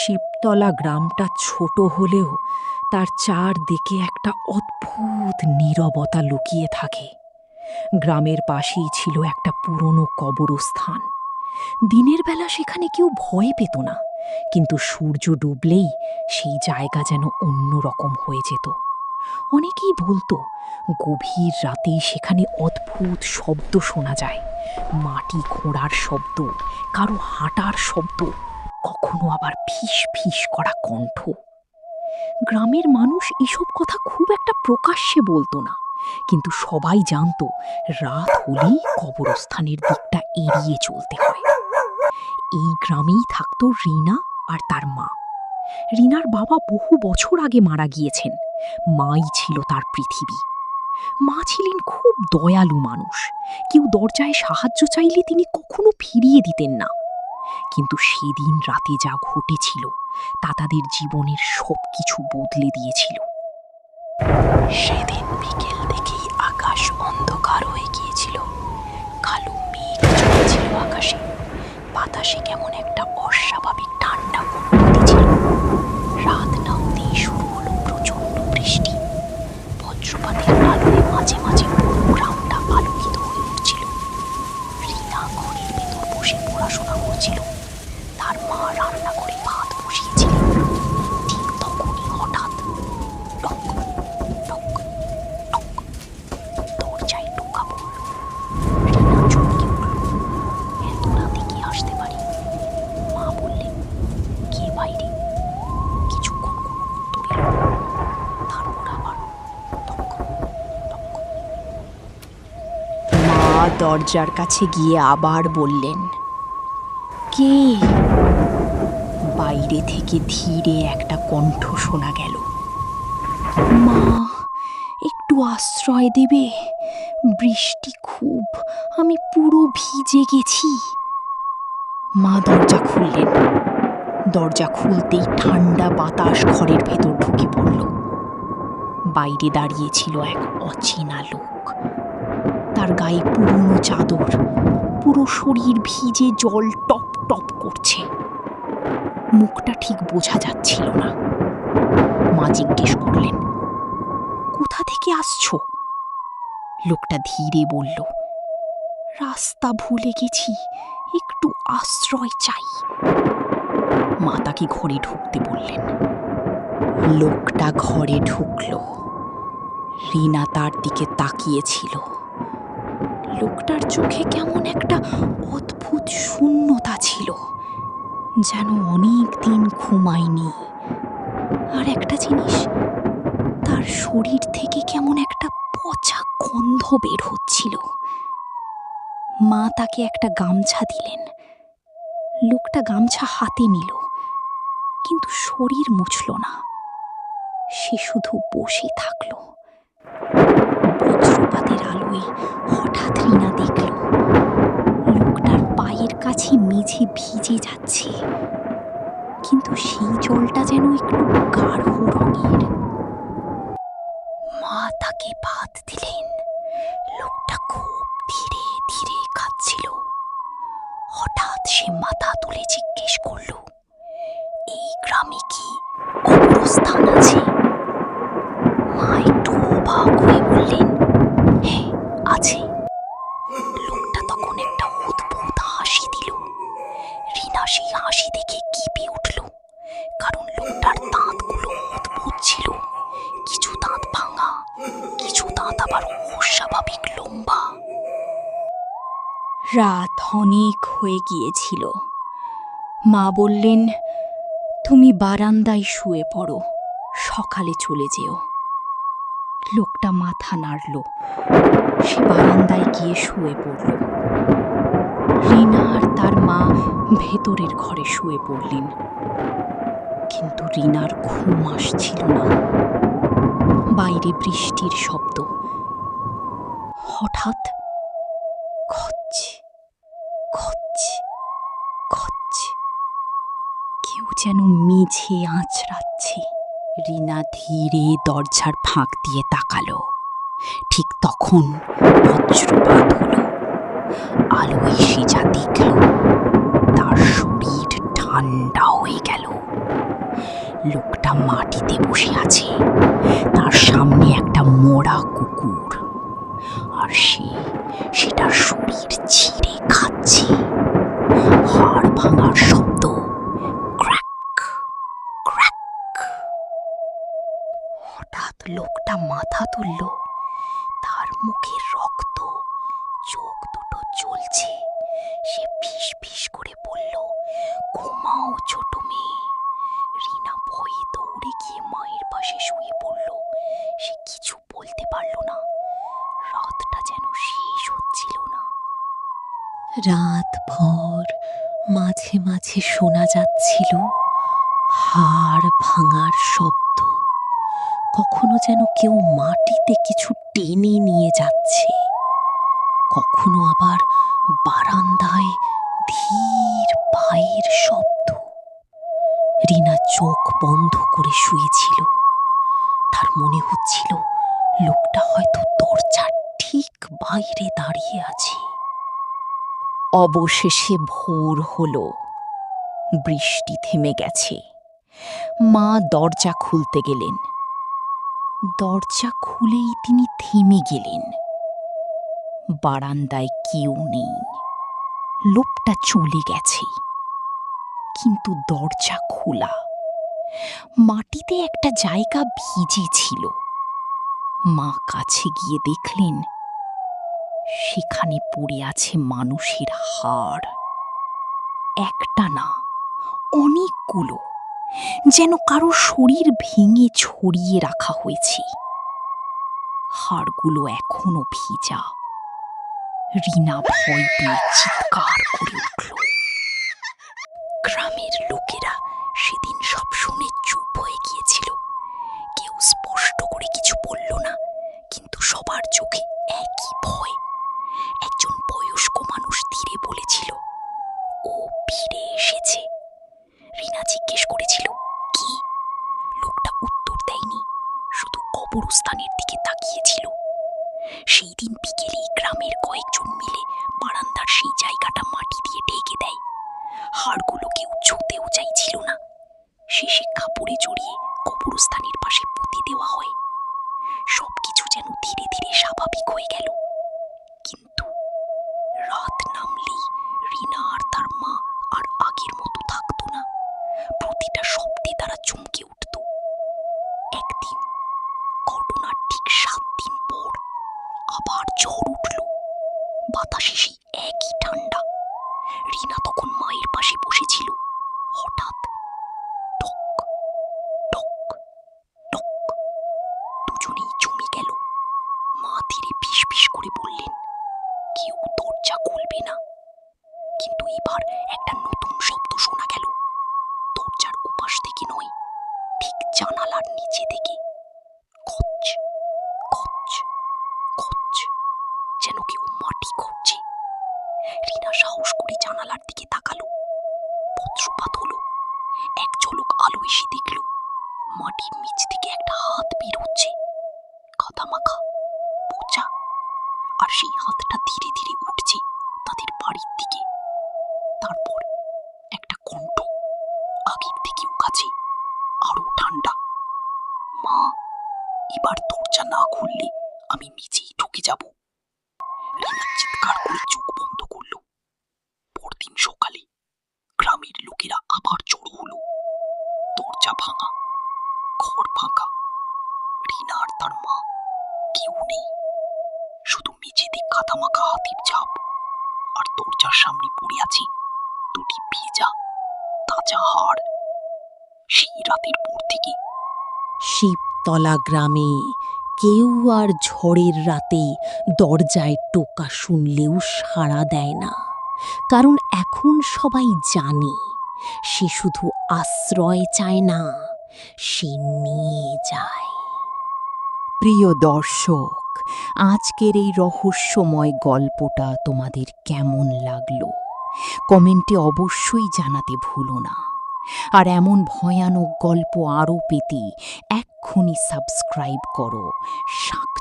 শিবতলা গ্রামটা ছোট হলেও তার চারদিকে একটা অদ্ভুত নীরবতা লুকিয়ে থাকে। গ্রামের পাশেই ছিল একটা পুরনো কবরস্থান। দিনের বেলা সেখানে কেউ ভয় পেত না, কিন্তু সূর্য ডুবলেই সেই জায়গা যেন অন্যরকম হয়ে যেত। অনেকেই বলতো গভীর রাতেই সেখানে অদ্ভুত শব্দ শোনা যায়, মাটি খোঁড়ার শব্দ, কারো হাঁটার শব্দ, কখনো আবার ফিস ফিস করা কণ্ঠ। গ্রামের মানুষ এসব কথা খুব একটা প্রকাশ্যে বলতো না, কিন্তু সবাই জানতো রাত হলেই কবরস্থানের দিকটা এড়িয়ে চলতে হয়। এই গ্রামেই থাকতো রিনা আর তার মা। রিনার বাবা বহু বছর আগে মারা গিয়েছেন, মাই ছিল তার পৃথিবী। মা ছিলেন খুব দয়ালু মানুষ, কেউ দরজায় সাহায্য চাইলে তিনি কখনো ফিরিয়ে দিতেন না। কিন্তু সেদিন রাতে যা ঘটেছিল তা তাদের জীবনের সবকিছু বদলে দিয়েছিল। সেদিন বিকেল থেকেই আকাশ অন্ধকার হয়ে গিয়েছিল, কালো মেঘ জমেছিল আকাশে, বাতাসে কেমন একটা অস্বাভাবিক ঠান্ডা অনুভূতি ছিল। রাত নামতেই শুরু হলো প্রচন্ড বৃষ্টি। বজ্রপাতের আলোয় মাঝে মাঝে পুরো গ্রামটা আলোকিত হয়ে উঠছিল। রিনা ঘরের ভেতর বসে পড়াশোনা করছিল, তার মা রান্না করে ভাত বসিয়েছিলেন। ঠিক তখনই হঠাৎ টক টক টক দরজায় টোকা পড়ল। রিনা চমকে উঠল। এত রাতে কি আসতে পারি? মা বললেন, কে বাইরে? কিছুক্ষণ কোনো উত্তর এলো না। তারপর আবার টক টক। মা দরজার কাছে গিয়ে আবার বললেন, কে? বাইরে থেকে ধীরে একটা কণ্ঠ শোনা গেল, মা, একটু আশ্রয় দেবে? বৃষ্টি খুব, আমি পুরো ভিজে গেছি। মা দরজা খুললেন। দরজা খুলতেই ঠান্ডা বাতাস ঘরের ভেতর ঢুকে পড়ল। বাইরে দাঁড়িয়েছিল এক অচেনা লোক। তার গায়ে পুরনো চাদর, পুরো শরীর ভিজে, জল টপ টপ করছে। মুখটা ঠিক বোঝা যাচ্ছিল না। মা জিজ্ঞেস করলেন, কোথা থেকে আসছো? লোকটা ধীরে বলল, রাস্তা ভুলে গেছি, একটু আশ্রয় চাই। মা তাকে ঘরে ঢুকতে বললেন। লোকটা ঘরে ঢুকল। রিনা তার দিকে তাকিয়েছিল। লোকটার চোখে কেমন একটা অদ্ভুত শূন্যতা ছিল, যেন অনেক দিন ঘুমায়নি। আর একটা জিনিস, তার শরীর থেকে কেমন একটা পচা গন্ধ বের হচ্ছিল। মা তাকে একটা গামছা দিলেন। লোকটা গামছা হাতে নিল, কিন্তু শরীর মুছল না। সে শুধু বসে থাকলো। বজ্রপাতের আলোয় হঠাৎ রিনা দেখল লোকটার পায়ের কাছে মেঝে ভিজে যাচ্ছে, কিন্তু সেই জলটা যেন একটু গাঢ় রঙের। মা তাকে ভাত দিলেন। লোকটা খুব ধীরে ধীরে খাচ্ছিল। হঠাৎ সে মাথা তুলে জিজ্ঞেস করল, এই গ্রামে কি কবরস্থান আছে? মা একটু অবাক হয়ে বললেন, হ্যাঁ আছে। লোকটা তখন একটা অদ্ভুত হাসি দিল। রিনা সেই হাসি দেখে কেঁপে উঠল, কারণ লোকটার দাঁতগুলো অদ্ভুত ছিল। কিছু দাঁত ভাঙা, কিছু দাঁত আবার অস্বাভাবিক লম্বা। রাত অনেক হয়ে গিয়েছিল। মা বললেন, তুমি বারান্দায় শুয়ে পড়ো, সকালে চলে যেও। লোকটা মাথা নাড়ল। সে বারান্দায় গিয়ে শুয়ে পড়ল। রিনা আর তার মা ভেতরের ঘরে শুয়ে পড়লেন, কিন্তু রিনার ঘুম আসছিল না। বাইরে বৃষ্টির শব্দ। হঠাৎ খচ খচ খচ, কেউ যেন মেঝে আঁচড়াচ্ছে। রিনা ধীরে দরজার ফাঁক দিয়ে তাকালো। ঠিক তখন বজ্রপাত হলো। আলোয় সে যা দেখল, তার শরীর ঠান্ডা হয়ে গেল। লোকটা মাটিতে বসে আছে, তার সামনে একটা মরা কুকুর, আর সেটার শরীর ছিঁড়ে খাচ্ছে। হাড় ভাঙার শব্দ, ক্র্যাক ক্র্যাক। হঠাৎ লোকটা মাথা তুলল, তার মুখের রক্ত, চোখ দুটো জ্বলছে। সে ফিস ফিস করে বলল, ঘুমাও ছোট মেয়ে। রিনা ভয়ে দৌড়ে গিয়ে মায়ের পাশে শুয়ে পড়ল। সে কিছু বলতে পারল না। রাতটা যেন শেষ হচ্ছিল না। রাত ভর মাঝে মাঝে শোনা যাচ্ছিল হাড় ভাঙার শব্দ। কখনো যেন কেউ মাটিতে কিছু টেনে নিয়ে যাচ্ছে, কখনো আবার বারান্দায় ধীর পায়ের শব্দ। রিনা চোখ বন্ধ করে শুয়েছিল। তার মনে হচ্ছিল লোকটা হয়তো দরজার ঠিক বাইরে দাঁড়িয়ে আছে। অবশেষে ভোর হলো, বৃষ্টি থেমে গেছে। মা দরজা খুলতে গেলেন। দরজা খুলেই তিনি থেমে গেলেন। বারান্দায় কেউ নেই, লোকটা চলে গেছে, কিন্তু দরজা খোলা। মাটিতে একটা জায়গা ভিজে ছিল। মা কাছে গিয়ে দেখলেন সেখানে পড়ে আছে মানুষের হাড়। একটা না, অনেকগুলো, যেন কারো শরীর ভেঙে ছড়িয়ে রাখা হয়েছে। হাড়গুলো এখনো ভিজা। রিনা ভয় পেয়ে চিৎকার করে উঠল। গ্রামের লোকেরা সেদিন সব শুনে চুপ হয়ে গিয়েছিল। কেউ স্পষ্ট করে কিছু বলল না, কিন্তু সবার চোখে একই ভয়। একজন বয়স্ক মানুষ ধীরে বলেছিল, ও ফিরে এসেছে। রিনা জিজ্ঞেস করেছিল, কি? লোকটা উত্তর দেয়নি, শুধু কবরস্থানের দিকে তাকিয়েছিল। সেই দিন বিকেলেই গ্রামের কয়েকজন মিলে বারান্দার সেই জায়গাটা মাটি দিয়ে ঢেকে দেয়। হাড়গুলো কেউ ছুঁতেও চাইছিল না। শেষে কাপড়ে জড়িয়ে কবরস্থানের পাশে পুঁতে দেওয়া হয়। সবকিছু যেন ধীরে ধীরে স্বাভাবিক হয়ে গেল। কিন্তু রাত নামলেই রিনা আর তার মা আর আগের মতো থাকতো না। প্রতিটা শব্দে তারা চমকে উঠত। একদিন, ঘটনার ঠিক 7 দিন পর, আবার ঝড় উঠল। বাতাসে সেই একই ঠান্ডা। রিনা তখন মায়ের পাশে বসেছিল। হঠাৎ টক টক টক, দুজনেই জমে গেল। মা ধীরে ফিস ফিস করে বললেন, কেউ দরজা খুলবে না। কিন্তু এবার একটা নতুন শব্দ শোনা গেল। দরজার ওপাশ থেকে নয়, ঠিক জানালার নিচে থেকে। খচ খচ খচ, যেন কেউ মাটি খুঁড়ছে। রিনা সাহস করে জানালার দিকে তাকালো। বজ্রপাত হলো। এক ঝলক আলো এসে দেখল মাটির নিচ থেকে একটা হাত বের হচ্ছে, কাদা মাখা, পচা। আর সেই হাতটা ধীরে ধীরে উঠছে তাদের বাড়ির দিকে। তারপর একটা কণ্ঠ, আগের থেকেও কাছে, আরো ঠান্ডা, মা, এবার দরজা না খুললে আমি নিচেই ঢুকে যাব। রিনা চিৎকার করে চোখ বন্ধ করল। পরদিন সকালে গ্রামের লোকেরা আবার জড়ো হলো। দরজা ভাঙা, ঘর ফাঁকা। রিনা আর তার মা, কেউ নেই। শুধু মেঝেতে কাদা মাখা হাতের ছাপ, আর দরজার সামনে পড়ে আছে দুটি ভেজা তাজা হাড়। সেই রাতের পর থেকে শিবতলা গ্রামে কেউ আর ঝড়ের রাতে দরজায় টোকা শুনলেও সাড়া দেয় না। কারণ এখন সবাই জানে, সে শুধু আশ্রয় চায় না, সে নিয়ে যায়। প্রিয় দর্শক, আজকের এই রহস্যময় গল্পটা তোমাদের কেমন লাগলো কমেন্টে অবশ্যই জানাতে ভুলো না। আর এমন ভয়ানক গল্প আরও পেতে এক্ষুনি সাবস্ক্রাইব করো শাক